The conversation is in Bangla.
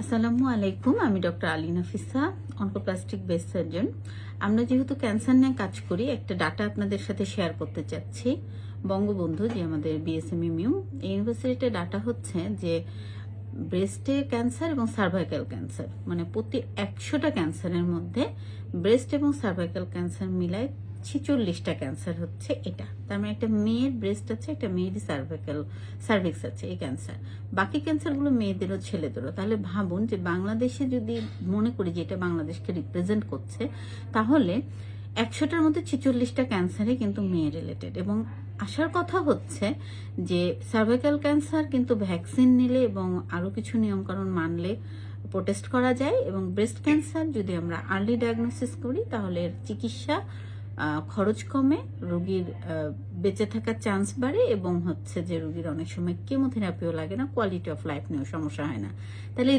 আসসালামু আলাইকুম, আমি doctor Ali Nafisa, oncoplastic base surgeon. আমরা যেহেতু ক্যান্সার নিয়ে কাজ করি, একটা ডাটা আপনাদের সাথে শেয়ার করতে চাচ্ছি। বঙ্গবন্ধু, যে আমাদের বিএসএমইউ, এই ইউনিভার্সিটিতে ডাটা হচ্ছে যে ব্রেস্টে ক্যান্সার এবং সার্ভাইকাল ক্যান্সার, মানে প্রতি 100টা ক্যান্সারের মধ্যে ব্রেস্ট এবং সার্ভাইকাল ক্যান্সার মিলায় 46টা ক্যান্সার হচ্ছে এটা। তার মানে একটা মেয়ের ব্রেস্ট আছে, একটা মেয়েরই সার্ভিক্স আছে এই ক্যান্সার। বাকি ক্যান্সারগুলো মেয়েদেরও ছেলেদেরও। তাহলে ভাবুন যে বাংলাদেশে যদি মনে করি যে এটা বাংলাদেশকে রিপ্রেজেন্ট করছে, তাহলে 100টার মধ্যে 46টা ক্যান্সারই কিন্তু মেয়ে রিলেটেড। এবং আসার কথা হচ্ছে যে সার্ভাইকাল ক্যান্সার কিন্তু ভ্যাকসিন নিলে এবং আরো কিছু নিয়মকানুন মানলে প্রোটেস্ট করা যায়, এবং ব্রেস্ট ক্যান্সার যদি আমরা আর্লি ডায়াগনোসিস করি তাহলে এর চিকিৎসা খরচ কমে, রোগীর বেঁচে থাকার চান্স বাড়ে, এবং হচ্ছে যে রোগীর অনেক সময় কেমোথেরাপিও লাগে না, কোয়ালিটি অফ লাইফ নিয়েও সমস্যা হয় না। তাহলে